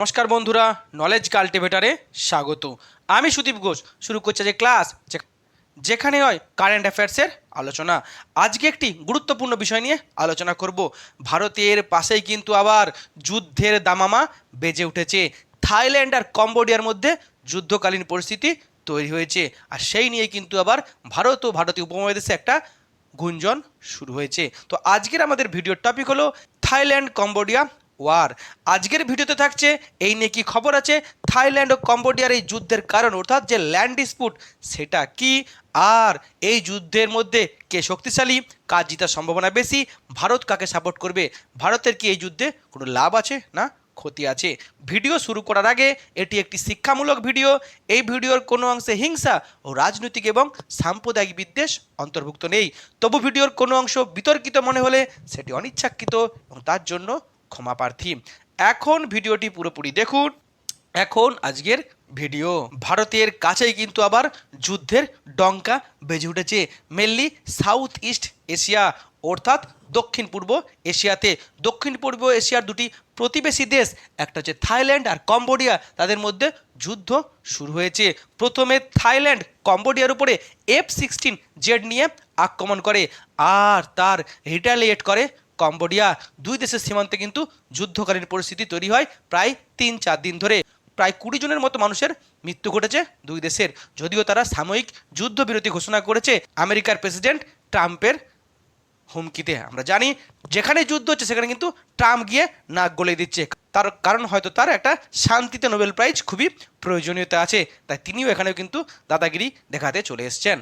নমস্কার বন্ধুরা, নলেজ কাল্টিভেটারে স্বাগত। আমি সুদীপ ঘোষ শুরু করছি যে ক্লাস যেখানে হয় কারেন্ট অ্যাফেয়ার্সের আলোচনা। আজকে একটি গুরুত্বপূর্ণ বিষয় নিয়ে আলোচনা করব। ভারতের পাশেই কিন্তু আবার যুদ্ধের দামামা বেজে উঠেছে। থাইল্যান্ড আর কম্বোডিয়ার মধ্যে যুদ্ধকালীন পরিস্থিতি তৈরি হয়েছে, আর সেই নিয়ে কিন্তু আবার ভারত ও ভারতীয় উপমহাদেশে একটা গুঞ্জন শুরু হয়েছে। তো আজকের আমাদের ভিডিওর টপিক হলো থাইল্যান্ড কম্বোডিয়া ওয়ার। আজকের ভিডিওতে থাকছে এই নিয়ে কি খবর আছে, থাইল্যান্ড ও কম্বোডিয়ার এই যুদ্ধের কারণ অর্থাৎ যে ল্যান্ড ডিসপুট সেটা কি, আর এই যুদ্ধের মধ্যে কে শক্তিশালী, কার জিতার সম্ভাবনা বেশি, ভারত কাকে সাপোর্ট করবে, ভারতের কি এই যুদ্ধে কোনো লাভ আছে না ক্ষতি আছে। ভিডিও শুরু করার আগে এটি একটি শিক্ষামূলক ভিডিও। এই ভিডিওর কোনো অংশে হিংসা ও রাজনৈতিক এবং সাম্প্রদায়িক বিদ্বেষ অন্তর্ভুক্ত নেই। তবু ভিডিওর কোনো অংশ বিতর্কিত মনে হলে সেটি অনিচ্ছাকৃত এবং তার জন্য ক্ষমা প্রার্থী। এখন ভিডিওটি পুরোপুরি দেখুন। এখন আজকের ভিডিও। ভারতের কাছেই কিন্তু আবার যুদ্ধের ডঙ্কা বেজে উঠেছে, মেনলি সাউথ ইস্ট এশিয়া অর্থাৎ দক্ষিণ পূর্ব এশিয়াতে। দক্ষিণ পূর্ব এশিয়ার দুটি প্রতিবেশী দেশ, একটা হচ্ছে থাইল্যান্ড আর কম্বোডিয়া, তাদের মধ্যে যুদ্ধ শুরু হয়েছে। প্রথমে থাইল্যান্ড কম্বোডিয়ার উপরে F-16Z নিয়ে আক্রমণ করে, আর তার রিটালিয়েট করে কম্বোডিয়া। দুই দেশের সীমান্তে কিন্তু যুদ্ধকালীন পরিস্থিতি তৈরি হয় প্রায় 3-4 দিন ধরে। প্রায় 20 জনের মতো মানুষের মৃত্যু ঘটেছে দুই দেশের, যদিও তারা সাময়িক যুদ্ধবিরতি ঘোষণা করেছে আমেরিকার প্রেসিডেন্ট ট্রাম্পের হুমকিতে। আমরা জানি যেখানে যুদ্ধ হচ্ছে সেখানে কিন্তু ট্রাম্প গিয়ে নাক গলে দিচ্ছে, তার কারণ হয়তো তার একটা শান্তিতে নোবেল প্রাইজ খুবই প্রয়োজনীয়তা আছে, তাই তিনিও এখানেও কিন্তু দাদাগিরি দেখাতে চলে এসছেন।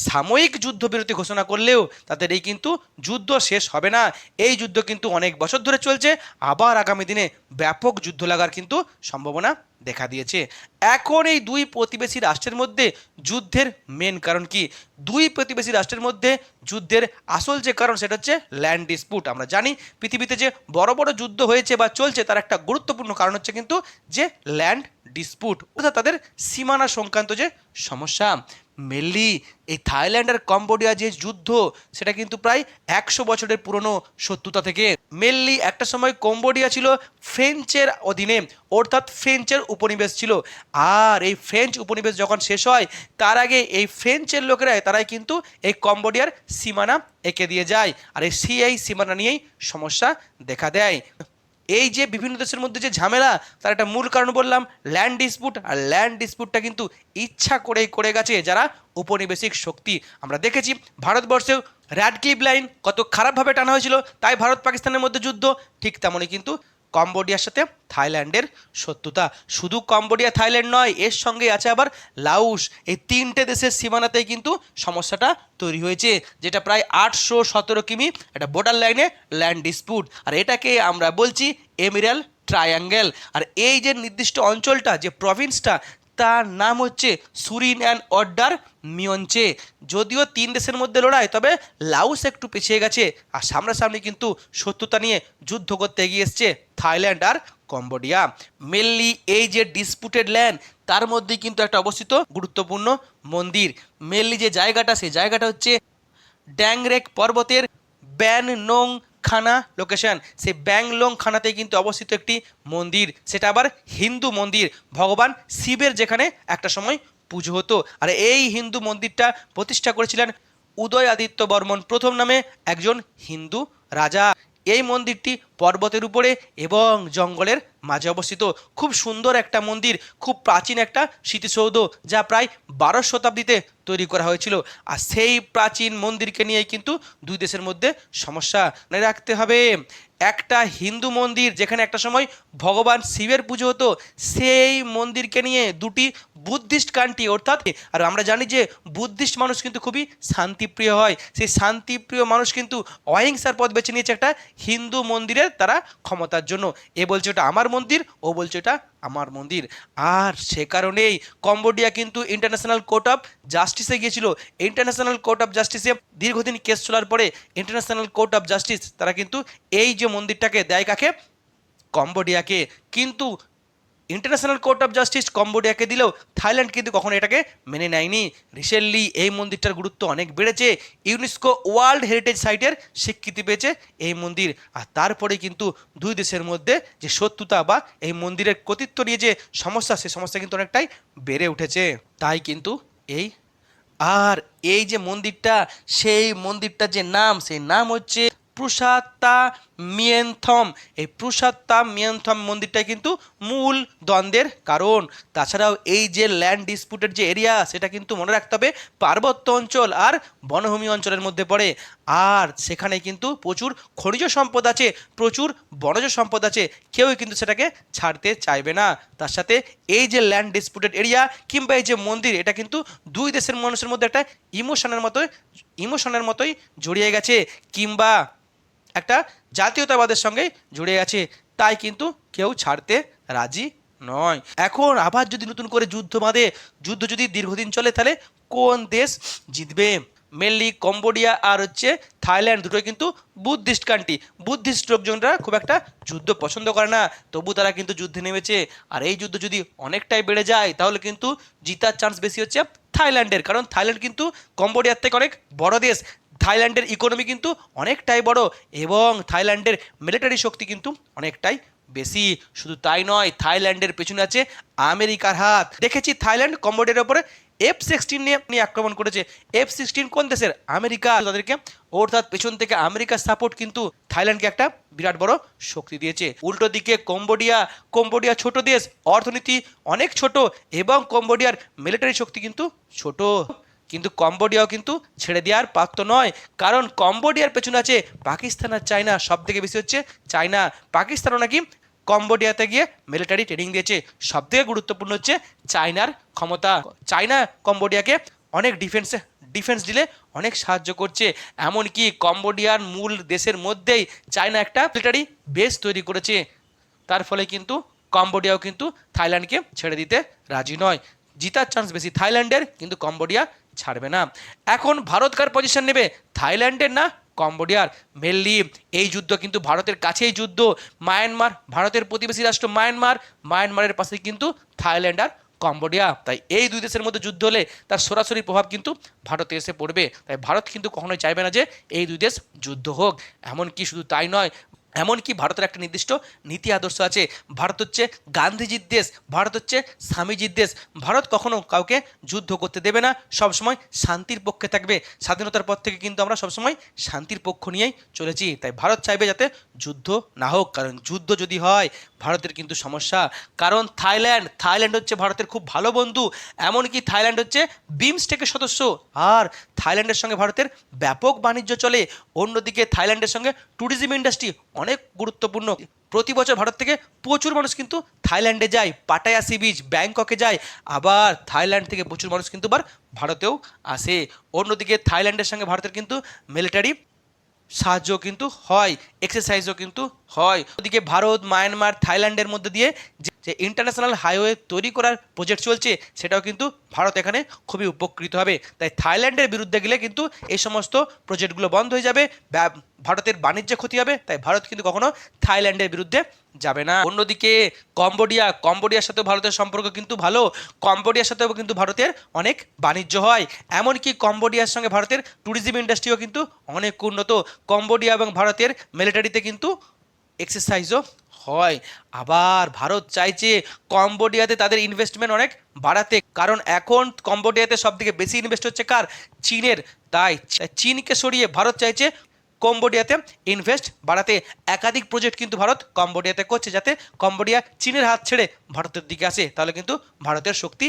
সাময়িক যুদ্ধবিরতি ঘোষণা করলেও তাদের এই কিন্তু যুদ্ধ শেষ হবে না। এই যুদ্ধ কিন্তু অনেক বছর ধরে চলছে, আবার আগামী দিনে ব্যাপক যুদ্ধ লাগার কিন্তু সম্ভাবনা দেখা দিয়েছে। এখন এই দুই প্রতিবেশী রাষ্ট্রের মধ্যে যুদ্ধের মেন কারণ কি? দুই প্রতিবেশী রাষ্ট্রের মধ্যে যুদ্ধের আসল যে কারণ সেটা হচ্ছে ল্যান্ড ডিসপুট। আমরা জানি পৃথিবীতে যে বড় বড় যুদ্ধ হয়েছে বা চলছে তার একটা গুরুত্বপূর্ণ কারণ হচ্ছে কিন্তু যে ল্যান্ড ডিসপুট, অর্থাৎ তাদের সীমানা সংক্রান্ত যে সমস্যা। মেনলি এই থাইল্যান্ড আর কম্বোডিয়া যে যুদ্ধ সেটা কিন্তু প্রায় 100 বছরের পুরনো শত্রুতা থেকে। মেনলি একটা সময় কম্বোডিয়া ছিল ফ্রেঞ্চের অধীনে, অর্থাৎ ফ্রেঞ্চের উপনিবেশ ছিল। আর এই ফ্রেঞ্চ উপনিবেশ যখন শেষ হয় তার আগে এই ফ্রেঞ্চের লোকেরা তারাই কিন্তু এই কম্বোডিয়ার সীমানা এঁকে দিয়ে যায়, আর এই সীমানা নিয়েই সমস্যা দেখা দেয়। এই যে বিভিন্ন দেশের মধ্যে যে ঝামেলা তার একটা মূল কারণ বললাম ল্যান্ড ডিসপুট, আর ল্যান্ড ডিসপুটটা কিন্তু ইচ্ছা করেই করে গেছে যারা উপনিবেশিক শক্তি। আমরা দেখেছি ভারতবর্ষেও র্যাডক্লিফ লাইন কত খারাপভাবে টানা হয়েছিল, তাই ভারত পাকিস্তানের মধ্যে যুদ্ধ। ঠিক তেমনই কিন্তু কম্বোডিয়ার সাথে থাইল্যান্ডের শত্রুতা। শুধু কম্বোডিয়া থাইল্যান্ড নয়, এর সঙ্গে আছে আবার লাউস। এই তিনটে দেশের সীমানাতেই কিন্তু সমস্যাটা তৈরি হয়েছে, যেটা প্রায় 817 কিমি একটা বর্ডার লাইনে ল্যান্ড ডিসপুট, আর এটাকে আমরা বলছি এমিরাল ট্রায়াঙ্গেল। আর এই যে নির্দিষ্ট অঞ্চলটা, যে প্রভিন্সটা, তার নাম হচ্ছে সুরিন অ্যান্ড অর্ডার মিয়ঞ্চে। যদিও তিন দেশের মধ্যে লড়াই, তবে লাউস একটু পিছিয়ে গেছে, আর সামনাসামনি কিন্তু শত্রুতা নিয়ে যুদ্ধ করতে এগিয়ে এসছে থাইল্যান্ড আর কম্বোডিয়া। মেনলি এই যে ডিসপুটেড ল্যান্ড তার মধ্যেই কিন্তু একটা অবস্থিত গুরুত্বপূর্ণ মন্দির। মেনলি যে জায়গাটা, সেই জায়গাটা হচ্ছে ড্যাংরেক পর্বতের ব্যাননোং খানা লোকেশন। সেই ব্যাংলোং খানাতেই কিন্তু অবস্থিত একটি মন্দির, সেটা আবার হিন্দু মন্দির। ভগবান শিবের যেখানে একটা সময় পুজো হতো, আর এই হিন্দু মন্দিরটা প্রতিষ্ঠা করেছিলেন উদয় আদিত্য বর্মন প্রথম নামে একজন হিন্দু রাজা। এই মন্দিরটি পর্বতের উপরে এবং জঙ্গলের মাঝে অবস্থিত। খুব সুন্দর একটা মন্দির, খুব প্রাচীন একটা স্মৃতিসৌধ, যা প্রায় 12 শতাব্দীতে তৈরি করা হয়েছিল। আর সেই প্রাচীন মন্দিরকে নিয়ে কিন্তু দুই দেশের মধ্যে সমস্যা। মনে রাখতে হবে, একটা হিন্দু মন্দির যেখানে একটা সময় ভগবান শিবের পুজো হতো, সেই মন্দিরকে নিয়ে দুটি বুদ্ধিস্ট কান্ট্রি, অর্থাৎ আর আমরা জানি যে বুদ্ধিস্ট মানুষ কিন্তু খুবই শান্তিপ্রিয় হয়, সেই শান্তিপ্রিয় মানুষ কিন্তু অহিংসার পথ বেছে নিয়েছে একটা হিন্দু মন্দিরের তারা ক্ষমতার জন্য। এ বলছে ওটা আমার মন্দির, ও বলছে ওটা আমার মন্দির। আর সে কারণেই কম্বোডিয়া কিন্তু ইন্টারন্যাশনাল কোর্ট অফ জাস্টিসে গিয়েছিল। ইন্টারন্যাশনাল কোর্ট অফ জাস্টিসে দীর্ঘদিন কেস চলার পরে ইন্টারন্যাশনাল কোর্ট অফ জাস্টিস তারা কিন্তু এই যে মন্দিরটাকে দেয় কাকে? কম্বোডিয়াকে। কিন্তু ইন্টারন্যাশনাল কোর্ট অফ জাস্টিস কম্বোডিয়াকে দিলেও থাইল্যান্ড কিন্তু কখনো এটাকে মেনে নেয়নি। রিসেন্টলি এই মন্দিরটার গুরুত্ব অনেক বেড়েছে, ইউনেস্কো ওয়ার্ল্ড হেরিটেজ সাইটের স্বীকৃতি পেয়েছে এই মন্দির। আর তারপরে কিন্তু দুই দেশের মধ্যে যে শত্রুতা বা এই মন্দিরের কর্তৃত্ব নিয়ে যে সমস্যা, সে সমস্যা কিন্তু অনেকটাই বেড়ে উঠেছে। তাই কিন্তু এই আর এই যে মন্দিরটা, সেই মন্দিরটার যে নাম, সেই নাম হচ্ছে প্রসাত্তা মিয়েনথম। এই প্রসাত্তা মিয়েনথম মন্দিরটাই কিন্তু মূল দ্বন্দ্বের কারণ। তাছাড়াও এই যে ল্যান্ড ডিসপুটের যে এরিয়া, সেটা কিন্তু মনে রাখতে হবে পার্বত্য অঞ্চল আর বনভূমি অঞ্চলের মধ্যে পড়ে। আর সেখানে কিন্তু প্রচুর খনিজ সম্পদ আছে, প্রচুর বনজ সম্পদ আছে, কেউই কিন্তু সেটাকে ছাড়তে চাইবে না। তার সাথে এই যে ল্যান্ড ডিসপুটেড এরিয়া কিংবা এই যে মন্দির, এটা কিন্তু দুই দেশের মানুষের মধ্যে একটা ইমোশনের মতোই জড়িয়ে গেছে, কিংবা একটা জাতীয়তাবাদের সঙ্গে জুড়ে গেছে। তাই কিন্তু কেউ ছাড়তে রাজি নয়। এখন আবার যদি নতুন করে যুদ্ধ বাঁধে, যুদ্ধ যদি দীর্ঘদিন চলে, তাহলে কোন দেশ জিতবে? মেনলি কম্বোডিয়া আর হচ্ছে থাইল্যান্ড, দুটোই কিন্তু বুদ্ধিস্ট কান্ট্রি। বুদ্ধিস্ট লোকজনরা খুব একটা যুদ্ধ পছন্দ করে না, তবু তারা কিন্তু যুদ্ধে নেমেছে। আর এই যুদ্ধ যদি অনেকটাই বেড়ে যায়, তাহলে কিন্তু জিতার চান্স বেশি হচ্ছে থাইল্যান্ডের, কারণ থাইল্যান্ড কিন্তু কম্বোডিয়ার থেকে অনেক বড় দেশ। থাইল্যান্ডের ইকোনমি কিন্তু অনেকটাই বড় এবং থাইল্যান্ডের মিলিটারি শক্তি কিন্তু অনেকটাই বেশি। শুধু তাই নয়, থাইল্যান্ডের পেছনে আছে আমেরিকার হাত। দেখেছি থাইল্যান্ড কম্বোডিয়ার উপরে F-16 নিয়ে আক্রমণ করেছে। F-16 কোন দেশের? আমেরিকা। তাদেরকে অর্থাৎ পেছন থেকে আমেরিকার সাপোর্ট কিন্তু থাইল্যান্ডকে একটা বিরাট বড় শক্তি দিয়েছে। উল্টো দিকে কম্বোডিয়া ছোট দেশ, অর্থনীতি অনেক ছোট এবং কম্বোডিয়ার মিলিটারি শক্তি কিন্তু ছোট। কিন্তু কম্বোডিয়াও কিন্তু ছেড়ে দেওয়ার পাত্র নয়, কারণ কম্বোডিয়ার পেছনে আছে পাকিস্তান আর চায়না। সব থেকে বেশি হচ্ছে চায়না। পাকিস্তানও নাকি কম্বোডিয়াতে গিয়ে মিলিটারি ট্রেনিং দিয়েছে। সব থেকে গুরুত্বপূর্ণ হচ্ছে চায়নার ক্ষমতা। চায়না কম্বোডিয়াকে অনেক ডিফেন্স দিলে অনেক সাহায্য করছে। এমনকি কম্বোডিয়ার মূল দেশের মধ্যেই চায়না একটা মিলিটারি বেস তৈরি করেছে। তার ফলে কিন্তু কম্বোডিয়াও কিন্তু থাইল্যান্ডকে ছেড়ে দিতে রাজি নয়। জিতার চান্স বেশি থাইল্যান্ডের, কিন্তু কম্বোডিয়া ছাড়বে না। এখন ভারত কার পজিশন নেবে, থাইল্যান্ডের না কম্বোডিয়ার? মেনলি এই যুদ্ধ কিন্তু ভারতের কাছেই যুদ্ধ। মায়ানমার ভারতের প্রতিবেশী রাষ্ট্র, মায়ানমারের পাশে কিন্তু থাইল্যান্ড আর কম্বোডিয়া। তাই এই দুই দেশের মধ্যে যুদ্ধ হলে তার সরাসরি প্রভাব কিন্তু ভারতে এসে পড়বে। তাই ভারত কিন্তু কখনোই চাইবে না যে এই দুই দেশ যুদ্ধ হোক। এমনকি শুধু তাই নয়, এমনকি ভারতের একটা নির্দিষ্ট নীতি আদর্শ আছে। ভারত হচ্ছে গান্ধীজির দেশ, ভারত হচ্ছে স্বামীজির দেশ। ভারত কখনো কাউকে যুদ্ধ করতে দেবে না, সবসময় শান্তির পক্ষে থাকবে। স্বাধীনতার পর থেকে কিন্তু আমরা সবসময় শান্তির পক্ষ নিয়েই চলেছি। তাই ভারত চাইবে যাতে যুদ্ধ না হোক, কারণ যুদ্ধ যদি হয় ভারতের কিন্তু সমস্যা। কারণ থাইল্যান্ড হচ্ছে ভারতের খুব ভালো বন্ধু। এমনকি থাইল্যান্ড হচ্ছে বিমস্টেকের সদস্য, আর থাইল্যান্ডের সঙ্গে ভারতের ব্যাপক বাণিজ্য চলে। অন্যদিকে থাইল্যান্ডের সঙ্গে ট্যুরিজম ইন্ডাস্ট্রি অনেক গুরুত্বপূর্ণ। প্রতি বছর ভারত থেকে প্রচুর মানুষ কিন্তু থাইল্যান্ডে যায়, পাটায়া সি বিচ, ব্যাংককে যায়। আবার থাইল্যান্ড থেকে প্রচুর মানুষ কিন্তু আবার ভারতেও আসে। অন্যদিকে থাইল্যান্ডের সঙ্গে ভারতের কিন্তু মিলিটারি সাহায্য কিন্তু হয়, এক্সারসাইজও কিন্তু হয়। ওদিকে ভারত, মায়ানমার, থাইল্যান্ডের মধ্যে দিয়ে যে ইন্টারন্যাশনাল হাইওয়ে তৈরি করার প্রজেক্ট চলছে, সেটাও কিন্তু ভারত এখানে খুবই উপকৃত হবে। তাই থাইল্যান্ডের বিরুদ্ধে গেলে কিন্তু এই সমস্ত প্রজেক্টগুলো বন্ধ হয়ে যাবে, ভারতের বাণিজ্য ক্ষতি হবে। তাই ভারত কিন্তু কখনো থাইল্যান্ডের বিরুদ্ধে যাবে না। অন্যদিকে কম্বোডিয়ার সাথেও ভারতের সম্পর্ক কিন্তু ভালো। কম্বোডিয়ার সাথেও কিন্তু ভারতের অনেক বাণিজ্য হয়। এমনকি কম্বোডিয়ার সঙ্গে ভারতের ট্যুরিজম ইন্ডাস্ট্রিও কিন্তু অনেক উন্নত। কম্বোডিয়া এবং ভারতের মিলিটারিতে কিন্তু এক্সারসাইজও হয়। আবার ভারত চাইছে কম্বোডিয়াতে তাদের ইনভেস্টমেন্ট অনেক বাড়াতে, কারণ এখন কম্বোডিয়াতে সব থেকে বেশি ইনভেস্ট হচ্ছে কার? চীনের। তাই চীনকে সরিয়ে ভারত চাইছে কম্বোডিয়াতে ইনভেস্ট বাড়াতে। একাধিক প্রজেক্ট কিন্তু ভারত কম্বোডিয়াতে করছে, যাতে কম্বোডিয়া চীনের হাত ছেড়ে ভারতের দিকে আসে, তাহলে কিন্তু ভারতের শক্তি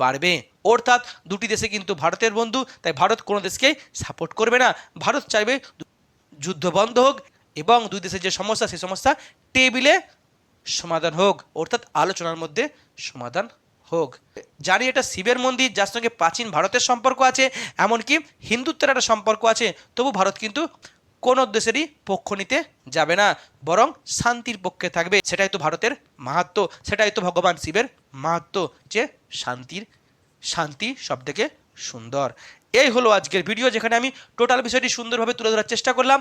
বাড়বে। অর্থাৎ দুটি দেশে কিন্তু ভারতের বন্ধু, তাই ভারত কোনো দেশকেই সাপোর্ট করবে না। ভারত চাইবে যুদ্ধ বন্ধ হোক এবং দুই দেশের যে সমস্যা, সেই সমস্যা টেবিলে সমাধান হোক, অর্থাৎ আলোচনার মধ্যে সমাধান হোক। জানি এটা শিবের মন্দির, যার সঙ্গে প্রাচীন ভারতের সম্পর্ক আছে, এমনকি হিন্দুত্বের একটা সম্পর্ক আছে, তবু ভারত কিন্তু কোনো দেশেরই পক্ষ নিতে যাবে না, বরং শান্তির পক্ষে থাকবে। সেটাই তো ভারতের মাহাত্ম্য, সেটাই তো ভগবান শিবের মাহাত্ম্য, যে শান্তি সব থেকে সুন্দর। এই হলো আজকের ভিডিও, যেখানে আমি টোটাল বিষয়টি সুন্দরভাবে তুলে ধরার চেষ্টা করলাম।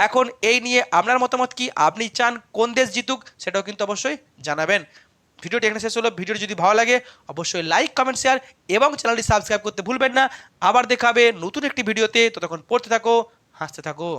এখন এই নিয়ে আপনার মতামত কি? আপনি চান কোন দেশ জিতুক? সেটাও কিন্তু অবশ্যই জানাবেন। ভিডিওটি এখানে শেষ হলো। ভিডিওটি যদি ভালো লাগে অবশ্যই লাইক, কমেন্ট, শেয়ার এবং চ্যানেলটি সাবস্ক্রাইব করতে ভুলবেন না। আবার দেখা হবে নতুন একটি ভিডিওতে। ততক্ষণ পড়তে থাকো, হাসতে থাকো।